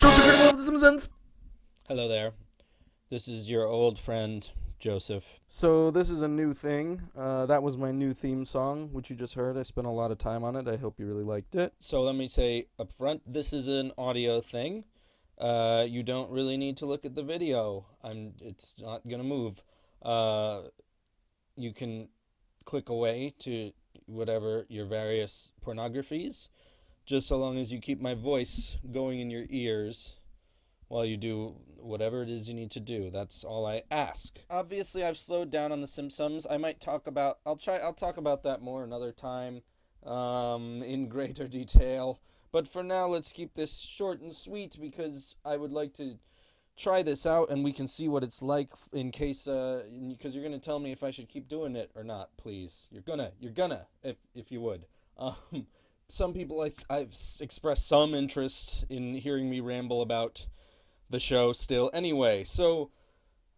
Joseph of the Simpsons. Hello there. This is your old friend, Joseph. So this is a new thing. That was my new theme song, which you just heard. I spent a lot of time on it. I hope you really liked it. So let me say up front, this is an audio thing. You don't really need to look at the video. It's not gonna move. Uh, you can click away to whatever your various pornographies, just so long as you keep my voice going in your ears while you do whatever it is you need to do. That's all I ask. Obviously, I've slowed down on the Simpsons. I might talk about. I'll talk about that more another time, in greater detail. But for now, let's keep this short and sweet because I would like to try this out and we can see what it's like in case because you're gonna tell me if I should keep doing it or not. Please, you're gonna if you would. Some people I've expressed some interest in hearing me ramble about the show still. Anyway, so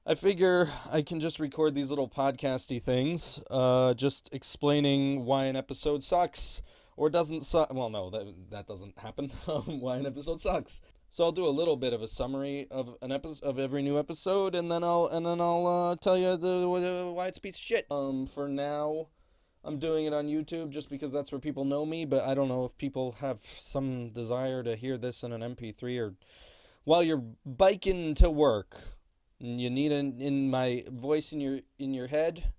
I figure I can just record these little podcasty things, just explaining why an episode sucks or doesn't suck. Well, no, that doesn't happen. Why an episode sucks. So I'll do a little bit of a summary of an episode of every new episode, and then I'll tell you why it's a piece of shit. For now, I'm doing it on YouTube just because that's where people know me, but I don't know if people have some desire to hear this in an MP3 or while you're biking to work. You need in my voice in your head.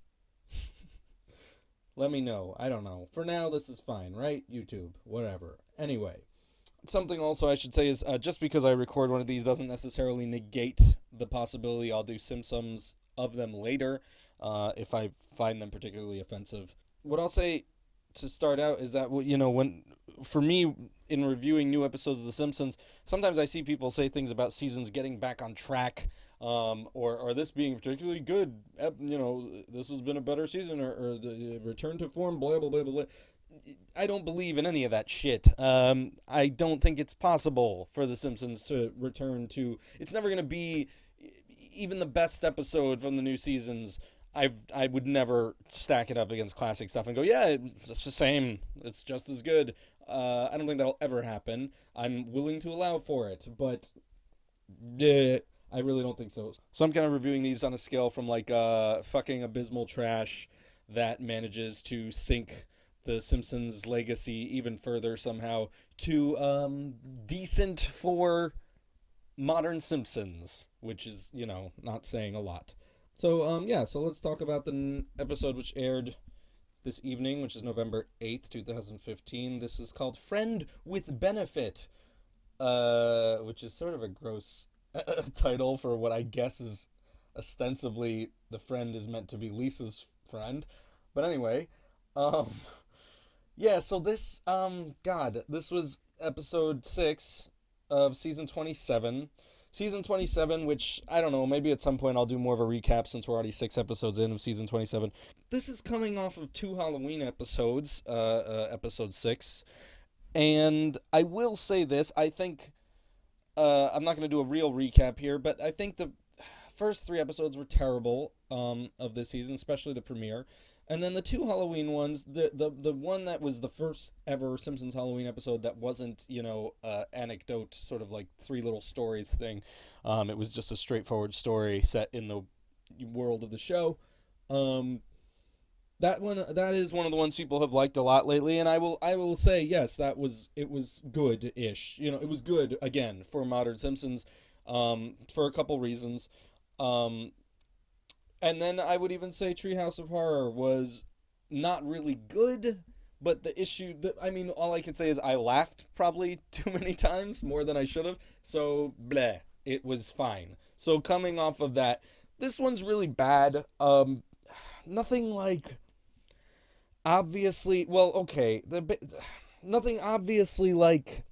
Let me know. I don't know. For now, this is fine, right? YouTube, whatever. Anyway, something also I should say is just because I record one of these doesn't necessarily negate the possibility I'll do Simpsons of them later, if I find them particularly offensive. What I'll say to start out is that when for me in reviewing new episodes of The Simpsons, sometimes I see people say things about seasons getting back on track, or this being particularly good. This has been a better season, or the return to form, blah blah blah blah. I don't believe in any of that shit. I don't think it's possible for The Simpsons to return to. It's never gonna be even the best episode from the new seasons. I would never stack it up against classic stuff and go, yeah, it's the same. It's just as good. I don't think that'll ever happen. I'm willing to allow for it, but I really don't think so. So I'm kind of reviewing these on a scale from like fucking abysmal trash that manages to sink the Simpsons legacy even further somehow to decent for modern Simpsons, which is, not saying a lot. So let's talk about the episode which aired this evening, which is November 8th, 2015. This is called Friend with Benefit, which is sort of a gross title for what I guess is ostensibly the friend is meant to be Lisa's friend. But anyway, so this was episode 6 of season 27. Season 27, which, I don't know, maybe at some point I'll do more of a recap since we're already 6 episodes in of season 27. This is coming off of 2 Halloween episodes, episode 6. And I will say this, I think, I'm not going to do a real recap here, but I think the first 3 episodes were terrible of this season, especially the premiere. And then the 2 Halloween ones, the one that was the first ever Simpsons Halloween episode that wasn't, anecdote, sort of like 3 little stories thing. It was just a straightforward story set in the world of the show. That is one of the ones people have liked a lot lately, and I will say yes, it was good-ish. It was good again for modern Simpsons, for a couple reasons. And then I would even say Treehouse of Horror was not really good, but all I can say is I laughed probably too many times, more than I should have, so bleh, it was fine. So coming off of that, this one's really bad. Nothing like obviously, well, okay, nothing obviously like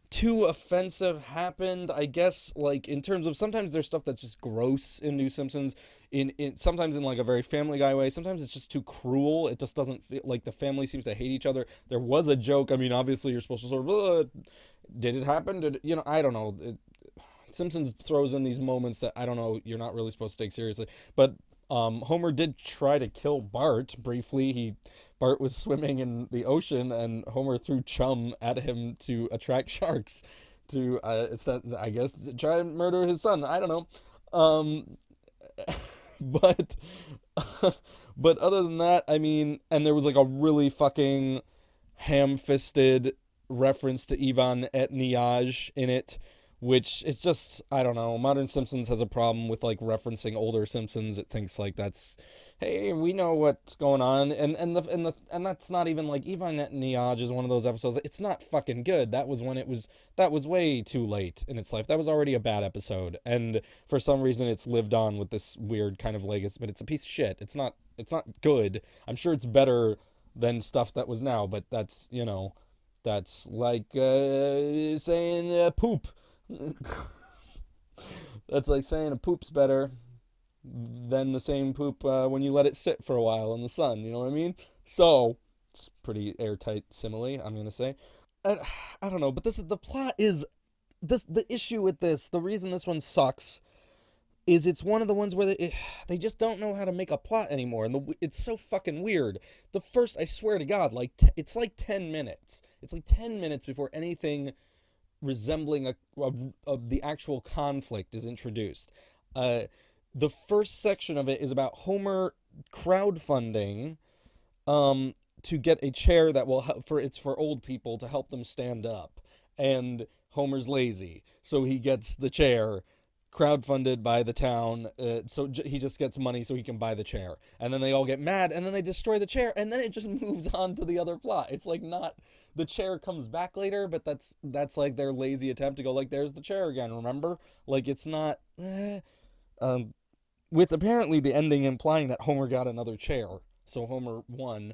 too offensive happened, I guess. Like in terms of sometimes there's stuff that's just gross in New Simpsons, in sometimes in like a very Family Guy way. Sometimes it's just too cruel. It just doesn't feel like the family seems to hate each other. There was a joke. I mean, obviously you're supposed to sort of did it happen? I don't know. Simpsons throws in these moments that I don't know. You're not really supposed to take seriously, but Homer did try to kill Bart briefly. Bart was swimming in the ocean, and Homer threw chum at him to attract sharks to it's that I guess to try and murder his son. I don't know. Um, but but other than that, I mean, and there was like a really fucking ham-fisted reference to Ivan et Niaj in it, which is just I don't know. Modern Simpsons has a problem with like referencing older Simpsons. It thinks like that's hey, we know what's going on, and that's not even like Ivan et Niaj is one of those episodes. It's not fucking good. That was way too late in its life. That was already a bad episode, and for some reason it's lived on with this weird kind of legacy. But it's a piece of shit. It's not good. I'm sure it's better than stuff that was now, but that's that's like saying poop. That's like saying a poop's better than the same poop when you let it sit for a while in the sun. You know what I mean? So it's pretty airtight simile, I'm gonna say. And, I don't know, but the plot is this. The issue with this, the reason this one sucks, is it's one of the ones where they just don't know how to make a plot anymore, and it's so fucking weird. The first, I swear to God, like it's like 10 minutes. It's like 10 minutes before anything resembling the actual conflict is introduced. The first section of it is about Homer crowdfunding to get a chair that will help it's for old people to help them stand up, and Homer's lazy, so he gets the chair crowdfunded by the town, so he just gets money so he can buy the chair, and then they all get mad, and then they destroy the chair, and then it just moves on to the other plot. It's like not the chair comes back later, but that's like their lazy attempt to go like there's the chair again, remember? Like it's not with apparently the ending implying that Homer got another chair, so Homer won.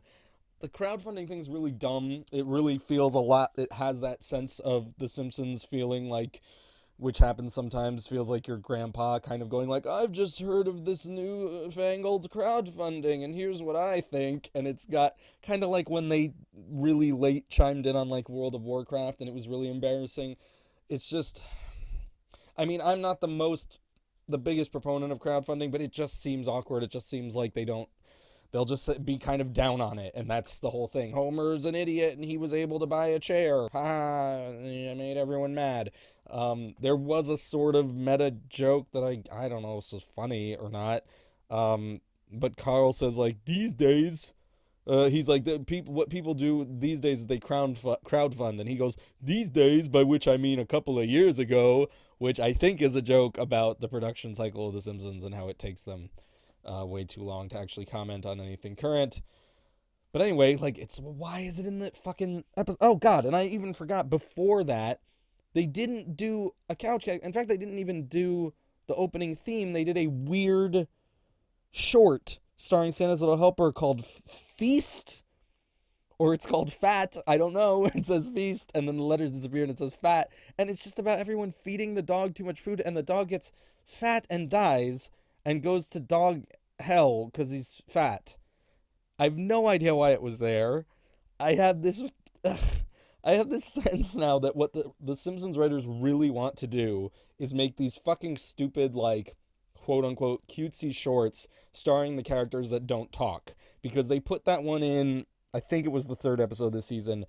The crowdfunding thing's really dumb. It really feels a lot. It has that sense of The Simpsons feeling like, which happens sometimes, feels like your grandpa kind of going like, I've just heard of this new fangled crowdfunding, and here's what I think. And it's got kind of like when they really late chimed in on like World of Warcraft, and it was really embarrassing. It's just, I mean, I'm not the biggest proponent of crowdfunding, but it just seems awkward. It just seems like they'll just be kind of down on it, and that's the whole thing. Homer's an idiot, and he was able to buy a chair. Ha! I made everyone mad. There was a sort of meta joke that I don't know if this was funny or not. But Carl says like these days, he's like what people do these days is they crowdfund, and he goes these days, by which I mean a couple of years ago, which I think is a joke about the production cycle of The Simpsons and how it takes them way too long to actually comment on anything current. But anyway, like why is it in the fucking episode? Oh God, and I even forgot before that. They didn't do a couch gag. In fact, they didn't even do the opening theme. They did a weird short starring Santa's Little Helper called Feast, or it's called Fat. I don't know. It says Feast, and then the letters disappear, and it says Fat. And it's just about everyone feeding the dog too much food, and the dog gets fat and dies and goes to dog hell because he's fat. I have no idea why it was there. I have this... I have this sense now that what the Simpsons writers really want to do is make these fucking stupid, like, quote-unquote cutesy shorts starring the characters that don't talk. Because they put that one in, I think it was the third episode this season,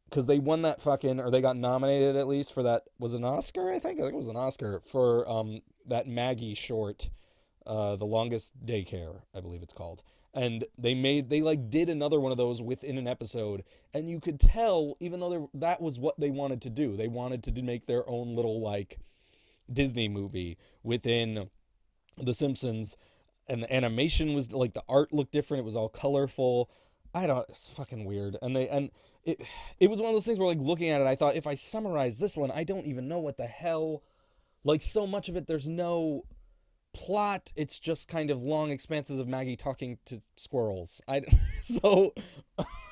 because they won that fucking, or they got nominated at least for that, was it an Oscar, I think it was an Oscar, for that Maggie short, The Longest Daycare, I believe it's called. And they did another one of those within an episode, and you could tell, even though that was what they wanted to do, they wanted to make their own little like Disney movie within The Simpsons, and the animation was like, the art looked different, it was all colorful. It's fucking weird. And it was one of those things where, like, looking at it, I thought, if I summarize this one, I don't even know what the hell, like, so much of it, there's no plot. It's just kind of long expanses of Maggie talking to squirrels. So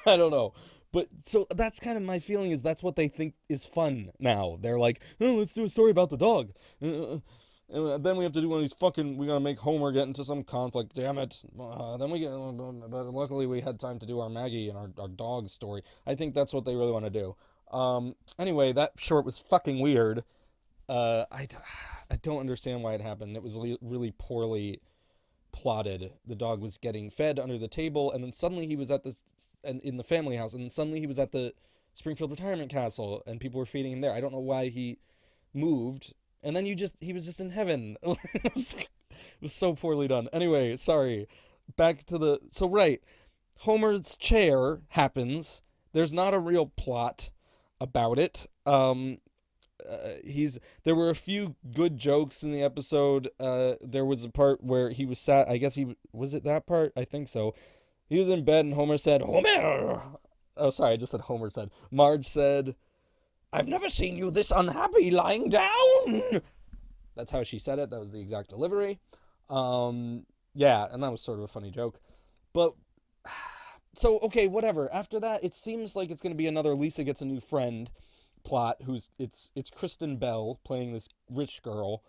I don't know, but so that's kind of my feeling, is that's what they think is fun now. They're like, oh, let's do a story about the dog, then we have to do one of these fucking, we gotta make Homer get into some conflict, damn it. Then we get, but luckily we had time to do our Maggie and our dog story. I think that's what they really want to do. Anyway, that short was fucking weird. I don't understand why it happened. It was really poorly plotted. The dog was getting fed under the table, and then suddenly he was in the family house, and then suddenly he was at the Springfield Retirement Castle, and people were feeding him there. I don't know why he moved, and then he was just in heaven. It was so poorly done. Anyway, sorry. Back to the right. Homer's chair happens. There's not a real plot about it. There were a few good jokes in the episode. There was a part where he was sat. I guess he was it that part. I think so. He was in bed and Homer said, "Homer." Oh, sorry, I just said Homer said. Marge said, "I've never seen you this unhappy lying down." That's how she said it. That was the exact delivery. Yeah, and that was sort of a funny joke. But so okay, whatever. After that, it seems like it's going to be another Lisa gets a new friend plot. It's Kristen Bell playing this rich girl,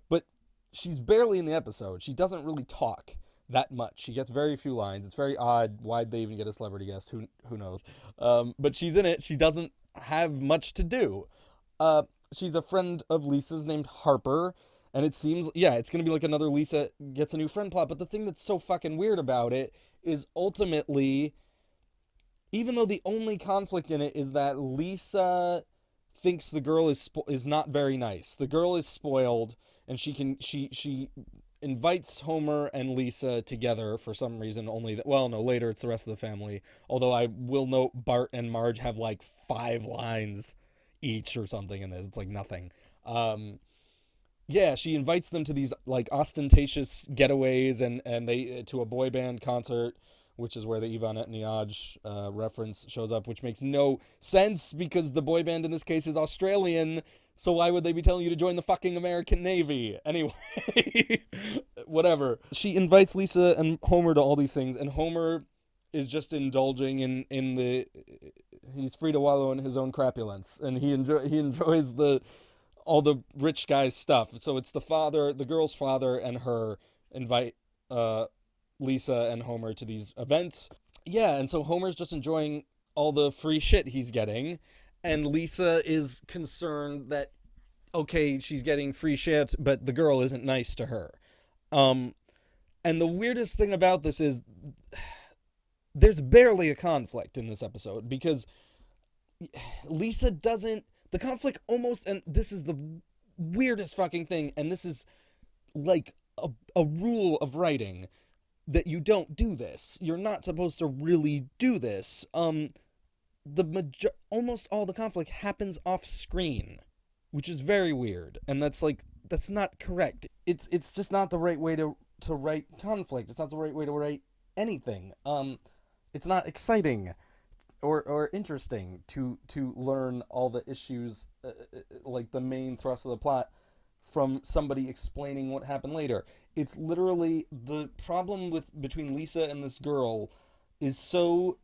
but she's barely in the episode. She doesn't really talk that much. She gets very few lines. It's very odd. Why'd they even get a celebrity guest? Who knows? But she's in it. She doesn't have much to do. She's a friend of Lisa's named Harper, and it seems, yeah, it's going to be like another Lisa gets a new friend plot. But the thing that's so fucking weird about it is ultimately, even though the only conflict in it is that Lisa thinks the girl is not very nice. The girl is spoiled, and she invites Homer and Lisa together for some reason. Only that, well, no, later it's the rest of the family. Although I will note Bart and Marge have like 5 lines each or something in this. It's like nothing. Yeah, she invites them to these like ostentatious getaways and they to a boy band concert, which is where the Yvonne Niage reference shows up, which makes no sense because the boy band in this case is Australian. So why would they be telling you to join the fucking American Navy? Anyway, whatever. She invites Lisa and Homer to all these things, and Homer is just indulging in the. He's free to wallow in his own crapulence, and he enjoys all the rich guy's stuff. So it's the girl's father, and her invite Lisa and Homer to these events. Yeah, and so Homer's just enjoying all the free shit he's getting, and Lisa is concerned that, okay, she's getting free shit, but the girl isn't nice to her. And the weirdest thing about this is there's barely a conflict in this episode because Lisa doesn't, the conflict almost, and this is the weirdest fucking thing, and this is like a rule of writing, that you don't do this. You're not supposed to really do this. Almost all the conflict happens off screen, which is very weird, and that's not correct. It's just not the right way to write conflict. It's not the right way to write anything. It's not exciting or interesting to learn all the issues, like the main thrust of the plot, from somebody explaining what happened later. It's literally the problem between Lisa and this girl is so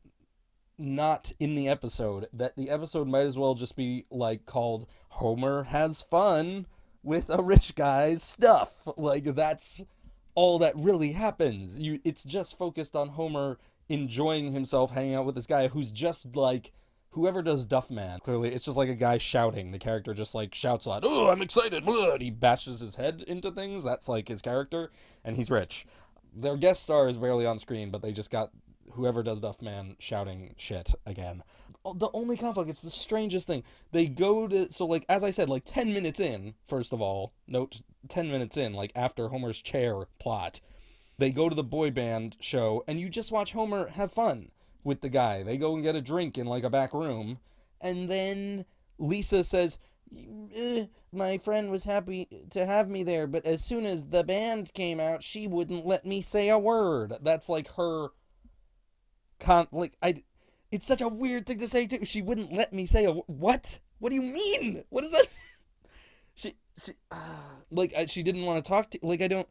not in the episode that the episode might as well just be like called Homer Has Fun with a Rich Guy's Stuff. Like, that's all that really happens. It's just focused on Homer enjoying himself hanging out with this guy who's just like whoever does Duffman. Clearly, it's just like a guy shouting. The character just like shouts a lot. Oh, I'm excited. And he bashes his head into things. That's like his character, and he's rich. Their guest star is barely on screen, but they just got whoever does Duffman shouting shit again. The only conflict, it's the strangest thing. They go to, so like, as I said, like 10 minutes in, first of all, note 10 minutes in, like after Homer's chair plot, they go to the boy band show, and you just watch Homer have fun with the guy. They go and get a drink in like a back room, and then Lisa says, my friend was happy to have me there, but as soon as the band came out, she wouldn't let me say a word. That's like her it's such a weird thing to say too. She wouldn't let me say what? What do you mean? What is that? She didn't want to talk to, like, I don't,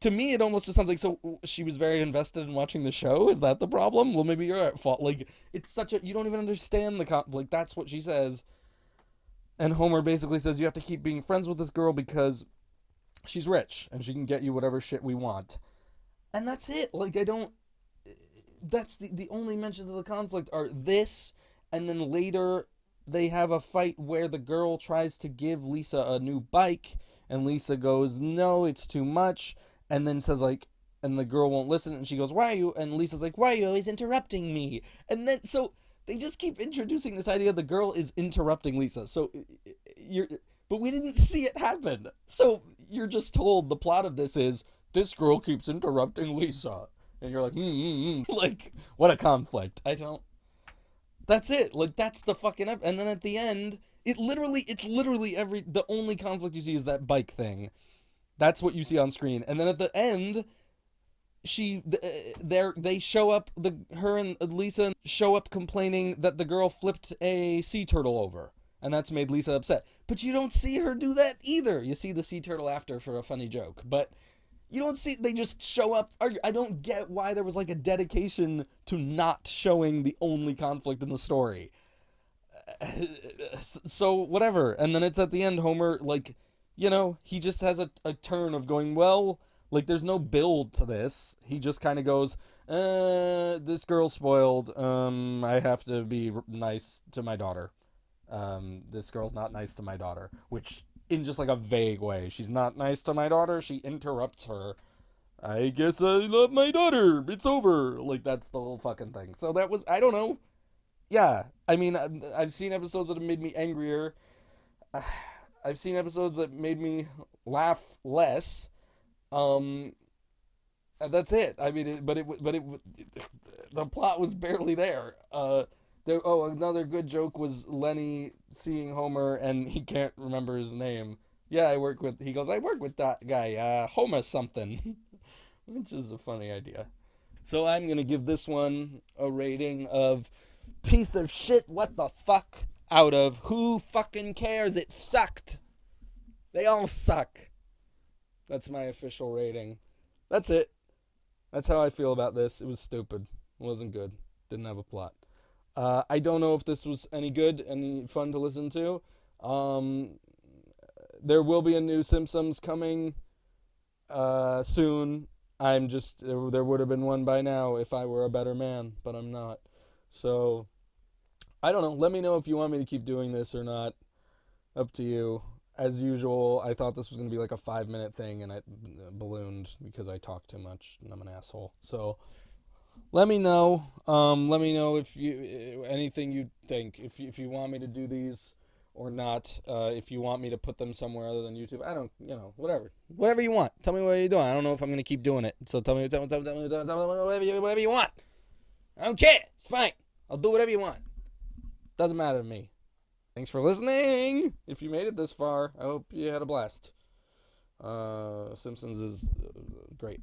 to me it almost just sounds like, so she was very invested in watching the show. Is that the problem? Well, maybe you're at fault. Like, it's such a, you don't even understand like, that's what she says. And Homer basically says you have to keep being friends with this girl because she's rich and she can get you whatever shit we want. And that's it. Like, I don't, that's the only mentions of the conflict are this, and then later they have a fight where the girl tries to give Lisa a new bike, and Lisa goes, no, it's too much, and then says like, and the girl won't listen, and she goes, why are you, and Lisa's like, why are you always interrupting me? And then, so they just keep introducing this idea the girl is interrupting Lisa. So but we didn't see it happen. So you're just told the plot of this is this girl keeps interrupting Lisa. And you're like, like, what a conflict. That's it. Like, that's the fucking and then at the end, it's literally the only conflict you see is that bike thing. That's what you see on screen. And then at the end, they show up, her and Lisa show up complaining that the girl flipped a sea turtle over. And that's made Lisa upset. But you don't see her do that either. You see the sea turtle after for a funny joke. But you don't see, they just show up. I don't get why there was like a dedication to not showing the only conflict in the story. So, whatever. And then it's at the end, Homer, like, you know, he just has a turn of going, well, like, there's no build to this. He just kind of goes, this girl's spoiled. I have to be nice to my daughter. This girl's not nice to my daughter. Which, in just like a vague way, she's not nice to my daughter. She interrupts her. I guess I love my daughter. It's over. Like, that's the whole fucking thing. So that was, I don't know. Yeah, I mean, I've seen episodes that have made me angrier. I've seen episodes that made me laugh less. That's it. I mean, the plot was barely there. Another good joke was Lenny seeing Homer and he can't remember his name. Yeah, I work with that guy, Homer something, which is a funny idea. So I'm going to give this one a rating of piece of shit, what the fuck, out of who fucking cares, it sucked. They all suck. That's my official rating. That's it. That's how I feel about this. It was stupid. It wasn't good. Didn't have a plot. I don't know if this was any good, any fun to listen to. There will be a new Simpsons coming soon. There would have been one by now if I were a better man, but I'm not. So, I don't know. Let me know if you want me to keep doing this or not. Up to you. As usual, I thought this was going to be like a 5-minute thing, and I ballooned because I talk too much, and I'm an asshole. So, let me know. Let me know if anything you think. If you want me to do these or not. If you want me to put them somewhere other than YouTube. I don't, whatever you want. Tell me what you're doing. I don't know if I'm going to keep doing it. So tell me whatever you want. I don't care. It's fine. I'll do whatever you want. Doesn't matter to me. Thanks for listening. If you made it this far, I hope you had a blast. Simpsons is great.